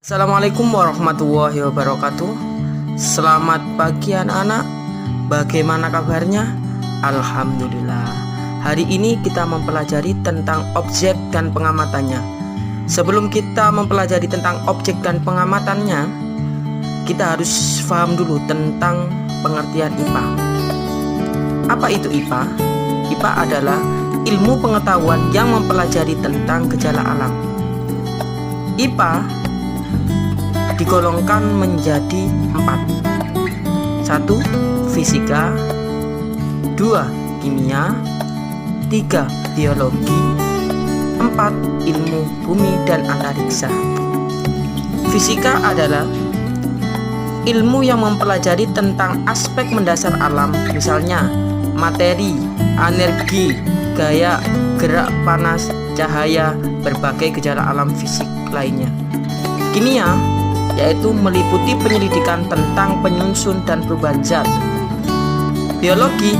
Assalamualaikum warahmatullahi wabarakatuh. Selamat pagi anak-anak. Bagaimana kabarnya? Alhamdulillah. Hari ini kita mempelajari tentang objek dan pengamatannya. Sebelum kita mempelajari tentang objek dan pengamatannya, kita harus paham dulu tentang pengertian IPA. Apa itu IPA? IPA adalah ilmu pengetahuan yang mempelajari tentang gejala alam. IPA digolongkan menjadi 4. 1. Fisika, 2. Kimia, 3. Biologi, 4. Ilmu bumi dan antariksa. Fisika adalah ilmu yang mempelajari tentang aspek mendasar alam, misalnya materi, energi, gaya, gerak panas, cahaya, berbagai gejala alam fisik lainnya. Kimia yaitu meliputi penyelidikan tentang penyusun dan perubahan zat. Biologi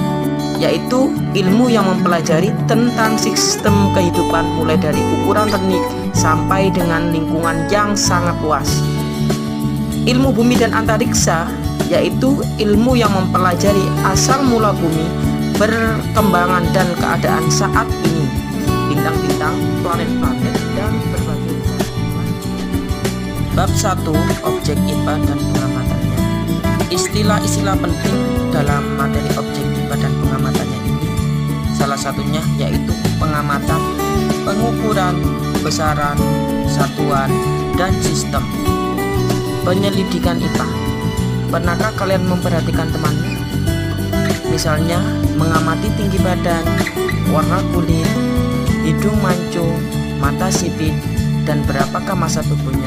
yaitu ilmu yang mempelajari tentang sistem kehidupan mulai dari ukuran renik sampai dengan lingkungan yang sangat luas. Ilmu bumi dan antariksa yaitu ilmu yang mempelajari asal mula bumi, perkembangan dan keadaan saat ini, bintang-bintang, planet-planet, dan berbagai. Bab 1. Objek IPA dan pengamatannya. Istilah-istilah penting dalam materi objek IPA dan pengamatannya ini salah satunya yaitu pengamatan, pengukuran, besaran, satuan, dan sistem. Penyelidikan IPA. Pernahkah kalian memperhatikan temanmu? Misalnya mengamati tinggi badan, warna kulit, hidung mancung, mata sipit, dan berapakah massa tubuhnya.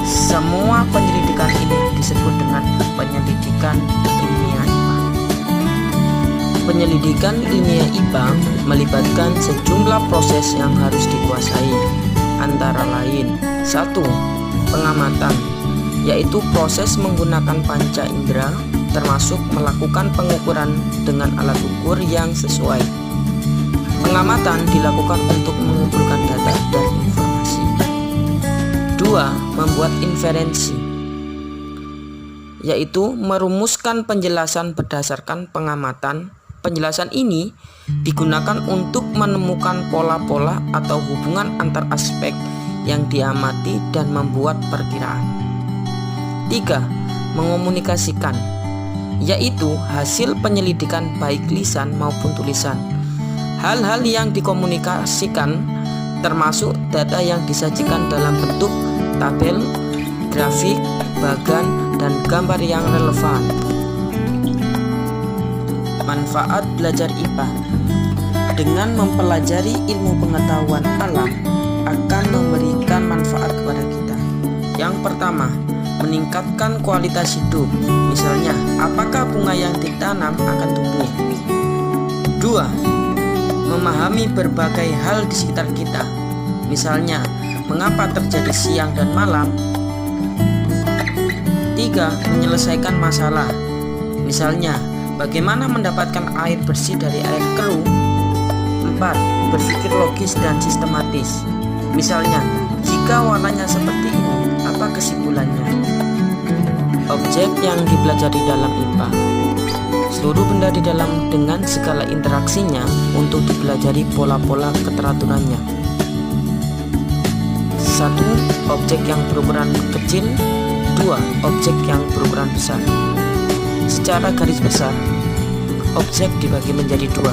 Semua penyelidikan ini disebut dengan penyelidikan ilmiah IPA. Penyelidikan ilmiah IPA melibatkan sejumlah proses yang harus dikuasai, antara lain 1. Pengamatan, yaitu proses menggunakan panca indera, termasuk melakukan pengukuran dengan alat ukur yang sesuai. Pengamatan dilakukan untuk mengumpulkan data dan informasi. 2. Membuat inferensi, yaitu merumuskan penjelasan berdasarkan pengamatan. Penjelasan ini digunakan untuk menemukan pola-pola atau hubungan antar aspek yang diamati dan membuat perkiraan. 3. Mengomunikasikan, yaitu hasil penyelidikan baik lisan maupun tulisan. Hal-hal yang dikomunikasikan termasuk data yang disajikan dalam bentuk tabel, grafik, bagan, dan gambar yang relevan. Manfaat belajar IPA. Dengan mempelajari ilmu pengetahuan alam akan memberikan manfaat kepada kita. Yang pertama, meningkatkan kualitas hidup. Misalnya, apakah bunga yang ditanam akan tumbuh? 2. Memahami berbagai hal di sekitar kita. Misalnya, mengapa terjadi siang dan malam? 3. Menyelesaikan masalah. Misalnya, bagaimana mendapatkan air bersih dari air keruh? 4. Berpikir logis dan sistematis. Misalnya, jika warnanya seperti ini, apa kesimpulannya? Objek yang dipelajari dalam IPA. Seluruh benda di dalam dengan segala interaksinya untuk dipelajari pola-pola keteraturannya. 1. Objek yang berukuran kecil. 2. Objek yang berukuran besar. Secara garis besar, objek dibagi menjadi 2,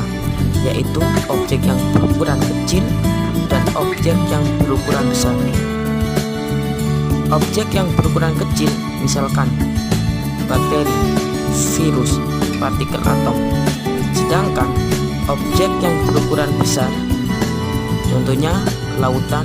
yaitu objek yang berukuran kecil dan objek yang berukuran besar. Objek yang berukuran kecil misalkan bakteri, virus, partikel atom. Sedangkan objek yang berukuran besar contohnya lautan,